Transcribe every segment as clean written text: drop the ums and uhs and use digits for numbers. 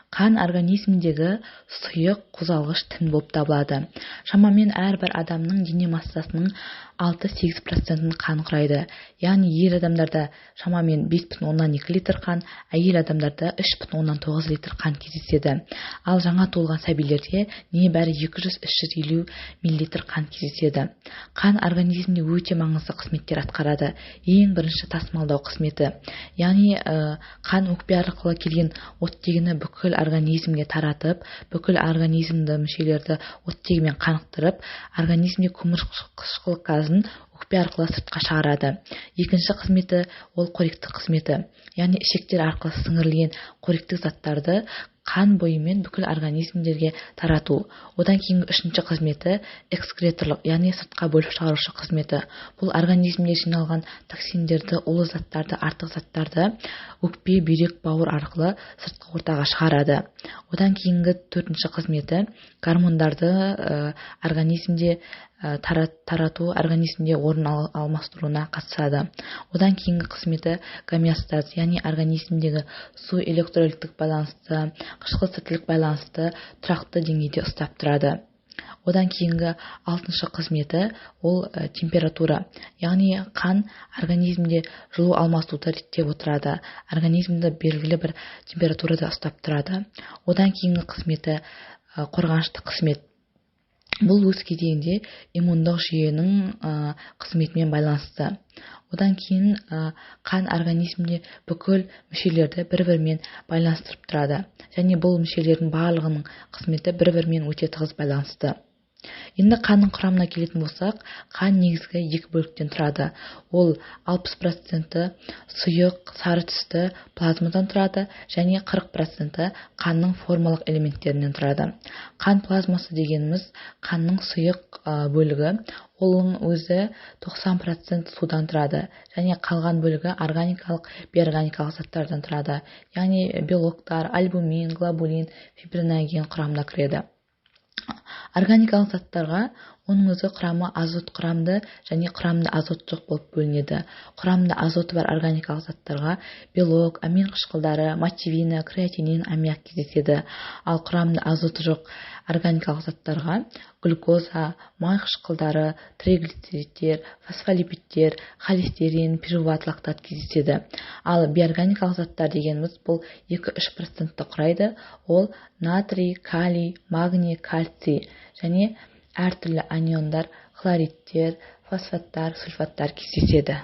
Қан организмдегі сұйық қозғалғыш тін болып табылады. Шамамен әрбір адамның дене массасының 6-8%-ын қан құрайды. Яғни ер адамдарда шамамен 5,2 литр қан, әйел адамдарда 3,9 литр қан кездеседі. Ал жаңа туылған сәбилерде небәрі 200-350 мл қан кездеседі. Қан организмде өте маңызды қызметтер атқарады. Ең бірінші тасымалдау қызметі. Яғни қан өкпе арқылы келген оттегіні бүкіл организмге таратып, бүкіл организмді мүшелерді оттегімен қанықтырып, организмде көмірқышқыл газын өкпе арқылы сыртқа шығарады. Екінші қызметі ол қоректік қызметі. Яғни ішектер арқылы сіңірілген қоректік заттарды қан бойымен бүкіл организмдерге тарату. Одан кейінгі үшінші қызметі экскреторлық, яғни сыртқа бөліп шығарушы қызметі. Бұл организмде жиналған токсиндерді, улы заттарды, артық заттарды өкпе, бүйрек, бауыр арқылы сыртқы ортаға шығарады. Одан кейінгі төртінші қызметі гормондарды организмде тарату, организмде орын алмастыруына қатысады. Одан кейінгі қызметі гомеостаз, яғни организмдегі су электролиттік балансты, қышқыл сілтілік балансты тұрақты деңгейде ұстап тұрады. Одан кейінгі алтыншы қызметі ол температура, яғни қан организмде жылу алмасуды реттеп отырады. Организмді белгілі бір температурада ұстап тұрады. Одан кейінгі қызметі қорғаныштық қызмет. Бұл өз кезегінде иммундық жүйенің қызметімен байланысты. Одан кейін қан организмде бүкіл мүшелерді бір-бірімен байланыстырып тұрады. Және бұл мүшелердің барлығының қызметі бір-бірімен өте тығыз байланысты. Енді қанның құрамына келетін болсақ, қан негізгі екі бөліктен тұрады. Ол 60% сұйық сары түсті плазмадан тұрады, және 40% қанның формалық элементтерінен тұрады. Қан плазмасы дегеніміз қанның сұйық бөлігі, оның өзі 90% судан тұрады, және қалған бөлігі органикалық, бейорганикалық заттардан тұрады. Яғни белоктар, альбумин, глобулин, фибриноген құрамына кіреді. Органикалық заттарға оның өзі құрамы азот құрамды және құрамды азот жоқ болып бөлінеді. Құрамды азоты бар органикалық заттарға белок, амин қышқылдары, мотивина, креатинин, аммиак кездеседі. Ал құрамды азоты жоқ органикалық заттарға глюкоза, май қышқылдары, триглицеридтер, фосфолипидтер, холестерин, пируват, лактат кездеседі. Ал бейорганикалық заттар дегеніміз бұл 2-3%-ті құрайды. Ол натрий, калий, магний, кальций және әртүрлі аниондар, хлоридтер, фосфаттар, сульфаттар кездеседі.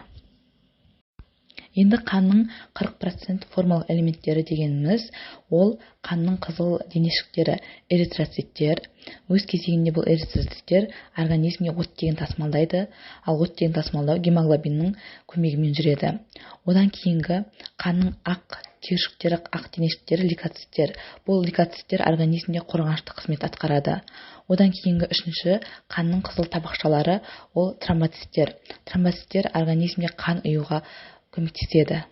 Енді қанның 40% формалық элементтері дегеніміз ол қанның қызыл денешіктері, эритроциттер. Өз кезегінде бұл эритроциттер организмге оттегін тасымалдайды, ал оттегін тасымалдау гемоглобиннің көмегімен жүреді. Одан кейінгі қанның ақ түйіршіктері, ақ денешіктері лейкоциттер. Бұл лейкоциттер организмде қорғаныштық қызмет атқарады. Одан кейінгі үшінші қанның қызыл табақшалары ол тромбоциттер. Тромбоциттер организмде қан ұюға көмектеседі.